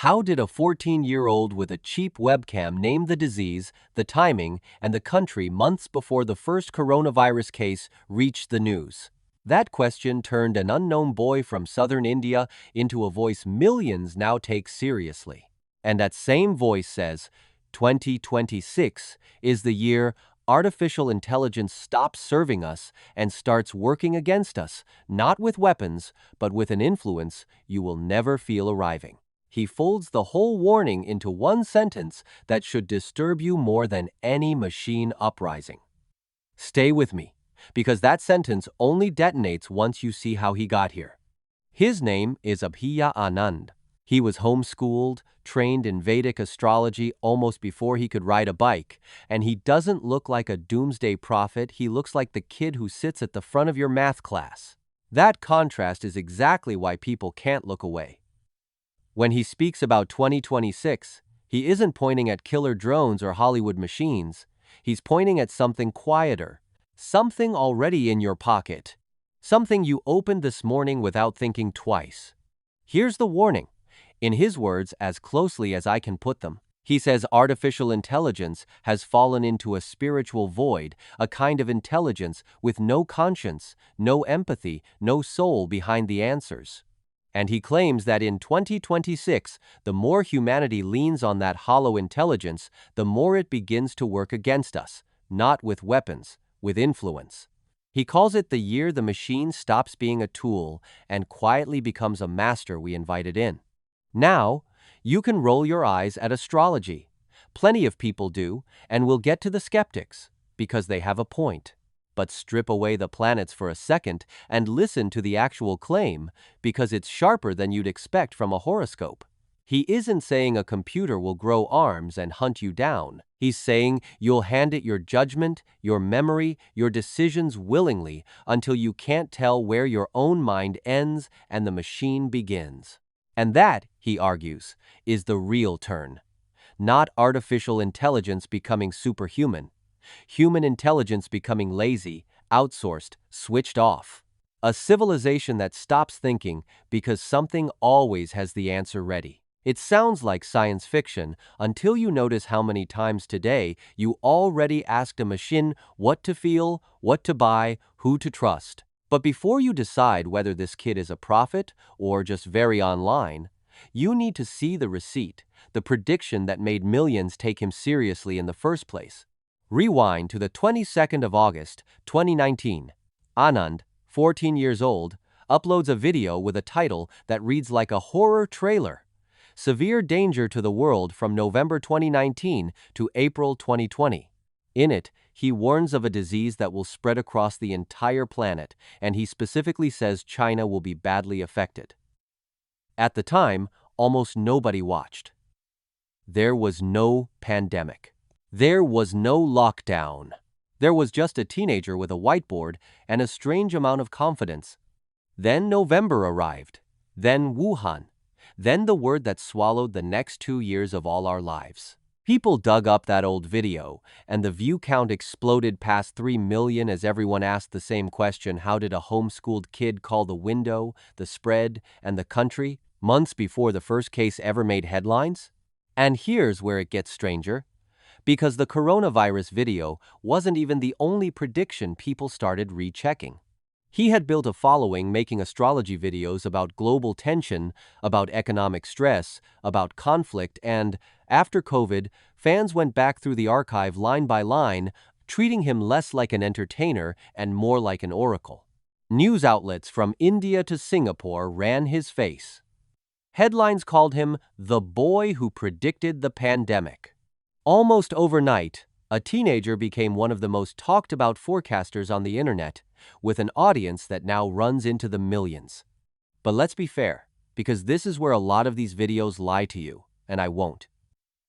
How did a 14-year-old with a cheap webcam name the disease, the timing, and the country months before the first coronavirus case reached the news? That question turned an unknown boy from southern India into a voice millions now take seriously. And that same voice says, 2026 is the year artificial intelligence stops serving us and starts working against us, not with weapons, but with an influence you will never feel arriving. He folds the whole warning into one sentence that should disturb you more than any machine uprising. Stay with me, because that sentence only detonates once you see how he got here. His name is Abhiya Anand. He was homeschooled, trained in Vedic astrology almost before he could ride a bike, and he doesn't look like a doomsday prophet, he looks like the kid who sits at the front of your math class. That contrast is exactly why people can't look away. When he speaks about 2026, he isn't pointing at killer drones or Hollywood machines. He's pointing at something quieter, something already in your pocket, something you opened this morning without thinking twice. Here's the warning. In his words, as closely as I can put them, he says artificial intelligence has fallen into a spiritual void, a kind of intelligence with no conscience, no empathy, no soul behind the answers. And he claims that in 2026, the more humanity leans on that hollow intelligence, the more it begins to work against us, not with weapons, with influence. He calls it the year the machine stops being a tool and quietly becomes a master we invited in. Now, you can roll your eyes at astrology. Plenty of people do, and we'll get to the skeptics, because they have a point. But strip away the planets for a second and listen to the actual claim, because it's sharper than you'd expect from a horoscope. He isn't saying a computer will grow arms and hunt you down. He's saying you'll hand it your judgment, your memory, your decisions willingly until you can't tell where your own mind ends and the machine begins. And that, he argues, is the real turn. Not artificial intelligence becoming superhuman. Human intelligence becoming lazy, outsourced, switched off. A civilization that stops thinking because something always has the answer ready. It sounds like science fiction until you notice how many times today you already asked a machine what to feel, what to buy, who to trust. But before you decide whether this kid is a prophet or just very online, you need to see the receipt, the prediction that made millions take him seriously in the first place. Rewind to the 22nd of August, 2019. Anand, 14 years old, uploads a video with a title that reads like a horror trailer. Severe danger to the world from November 2019 to April 2020. In it, he warns of a disease that will spread across the entire planet, and he specifically says China will be badly affected. At the time, almost nobody watched. There was no pandemic. There was no lockdown. There was just a teenager with a whiteboard and a strange amount of confidence. Then November arrived. Then Wuhan. Then the word that swallowed the next 2 years of all our lives. People dug up that old video, and the view count exploded past 3 million as everyone asked the same question: how did a homeschooled kid call the window, the spread, and the country months before the first case ever made headlines? And here's where it gets stranger. Because the coronavirus video wasn't even the only prediction people started rechecking. He had built a following making astrology videos about global tension, about economic stress, about conflict, and, after COVID, fans went back through the archive line by line, treating him less like an entertainer and more like an oracle. News outlets from India to Singapore ran his face. Headlines called him the boy who predicted the pandemic. Almost overnight, a teenager became one of the most talked about forecasters on the internet, with an audience that now runs into the millions. But let's be fair, because this is where a lot of these videos lie to you, and I won't.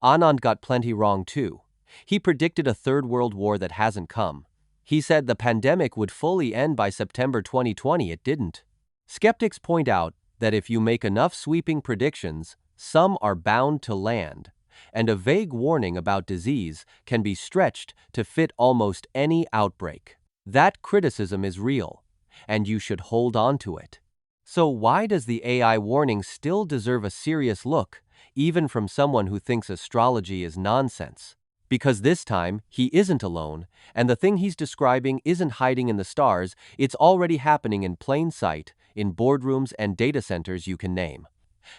Anand got plenty wrong too. He predicted a third world war that hasn't come. He said the pandemic would fully end by September 2020. It didn't. Skeptics point out that if you make enough sweeping predictions, some are bound to land. And a vague warning about disease can be stretched to fit almost any outbreak. That criticism is real, and you should hold on to it. So why does the AI warning still deserve a serious look, even from someone who thinks astrology is nonsense. Because this time, he isn't alone, and the thing he's describing isn't hiding in the stars, it's already happening in plain sight, in boardrooms and data centers you can name.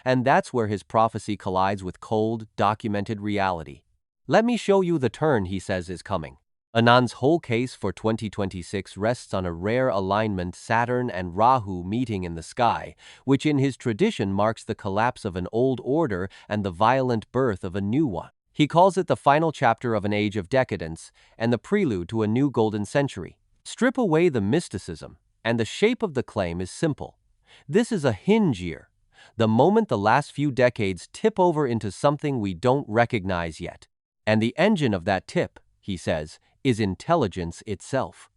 And that's where his prophecy collides with cold, documented reality. Let me show you the turn he says is coming. Anand's whole case for 2026 rests on a rare alignment, Saturn and Rahu meeting in the sky, which in his tradition marks the collapse of an old order and the violent birth of a new one. He calls it the final chapter of an age of decadence and the prelude to a new golden century. Strip away the mysticism, and the shape of the claim is simple. This is a hinge year, the moment the last few decades tip over into something we don't recognize yet. And the engine of that tip, he says, is intelligence itself.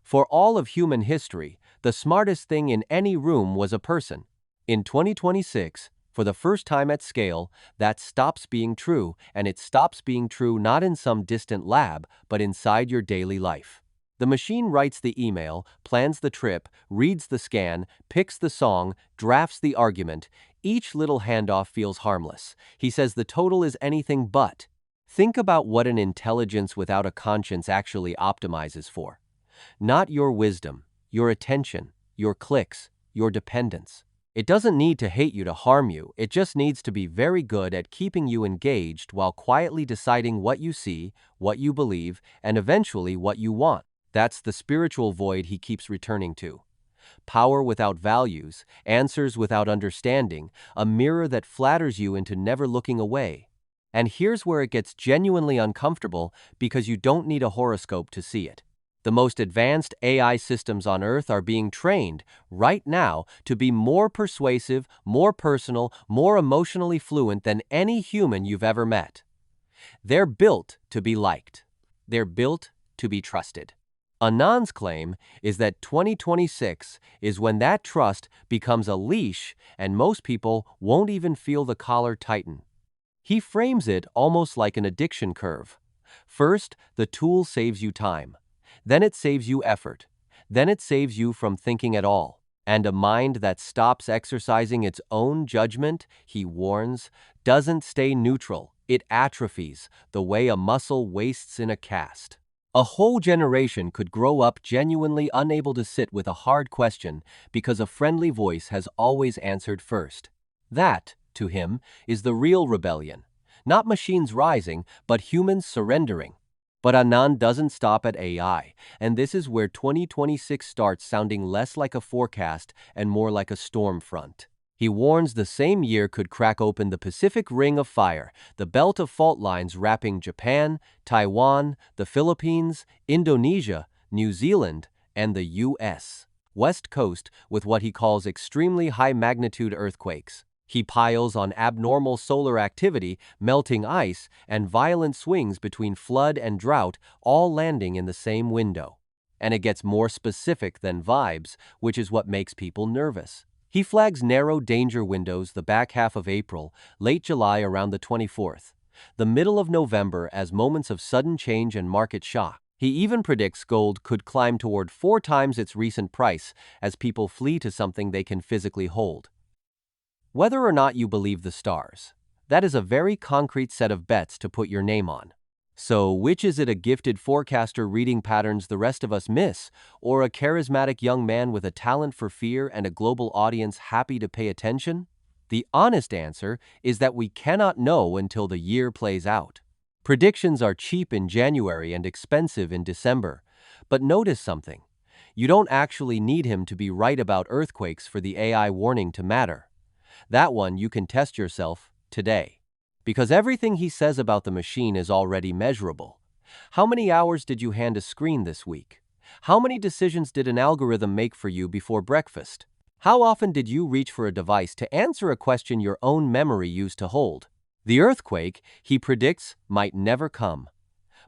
For all of human history, the smartest thing in any room was a person. In 2026, for the first time at scale, that stops being true, and it stops being true not in some distant lab, but inside your daily life. The machine writes the email, plans the trip, reads the scan, picks the song, drafts the argument. Each little handoff feels harmless. He says the total is anything but. Think about what an intelligence without a conscience actually optimizes for. Not your wisdom, your attention, your clicks, your dependence. It doesn't need to hate you to harm you, it just needs to be very good at keeping you engaged while quietly deciding what you see, what you believe, and eventually what you want. That's the spiritual void he keeps returning to. Power without values, answers without understanding, a mirror that flatters you into never looking away. And here's where it gets genuinely uncomfortable because you don't need a horoscope to see it. The most advanced AI systems on Earth are being trained right now to be more persuasive, more personal, more emotionally fluent than any human you've ever met. They're built to be liked. They're built to be trusted. Anand's claim is that 2026 is when that trust becomes a leash and most people won't even feel the collar tighten. He frames it almost like an addiction curve. First, the tool saves you time. Then it saves you effort. Then it saves you from thinking at all. And a mind that stops exercising its own judgment, he warns, doesn't stay neutral. It atrophies, the way a muscle wastes in a cast. A whole generation could grow up genuinely unable to sit with a hard question because a friendly voice has always answered first. That, to him, is the real rebellion. Not machines rising, but humans surrendering. But Anand doesn't stop at AI, and this is where 2026 starts sounding less like a forecast and more like a storm front. He warns the same year could crack open the Pacific Ring of Fire, the belt of fault lines wrapping Japan, Taiwan, the Philippines, Indonesia, New Zealand, and the U.S. West Coast with what he calls extremely high-magnitude earthquakes. He piles on abnormal solar activity, melting ice, and violent swings between flood and drought, all landing in the same window. And it gets more specific than vibes, which is what makes people nervous. He flags narrow danger windows the back half of April, late July around the 24th, the middle of November as moments of sudden change and market shock. He even predicts gold could climb toward 4 times its recent price as people flee to something they can physically hold. Whether or not you believe the stars, that is a very concrete set of bets to put your name on. So, which is it, a gifted forecaster reading patterns the rest of us miss, or a charismatic young man with a talent for fear and a global audience happy to pay attention? The honest answer is that we cannot know until the year plays out. Predictions are cheap in January and expensive in December. But notice something. You don't actually need him to be right about earthquakes for the AI warning to matter. That one you can test yourself today. Because everything he says about the machine is already measurable. How many hours did you hand a screen this week? How many decisions did an algorithm make for you before breakfast? How often did you reach for a device to answer a question your own memory used to hold? The earthquake, he predicts, might never come.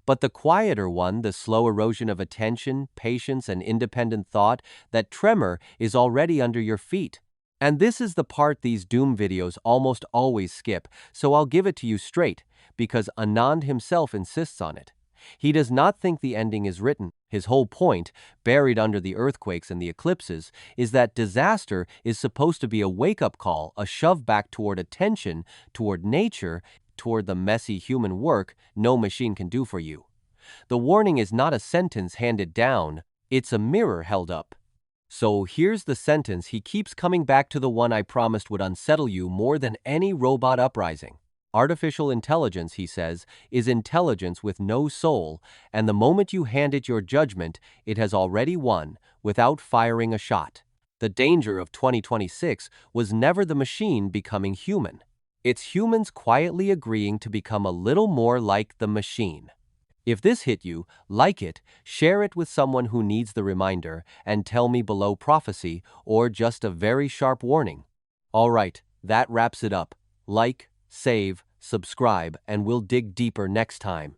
But the quieter one, the slow erosion of attention, patience, and independent thought, that tremor is already under your feet. And this is the part these doom videos almost always skip, so I'll give it to you straight, because Anand himself insists on it. He does not think the ending is written. His whole point, buried under the earthquakes and the eclipses, is that disaster is supposed to be a wake-up call, a shove back toward attention, toward nature, toward the messy human work no machine can do for you. The warning is not a sentence handed down, it's a mirror held up. So here's the sentence he keeps coming back to, the one I promised would unsettle you more than any robot uprising. Artificial intelligence, he says, is intelligence with no soul, and the moment you hand it your judgment, it has already won, without firing a shot. The danger of 2026 was never the machine becoming human. It's humans quietly agreeing to become a little more like the machine. If this hit you, like it, share it with someone who needs the reminder, and tell me below prophecy or just a very sharp warning. All right, that wraps it up. Like, save, subscribe, and we'll dig deeper next time.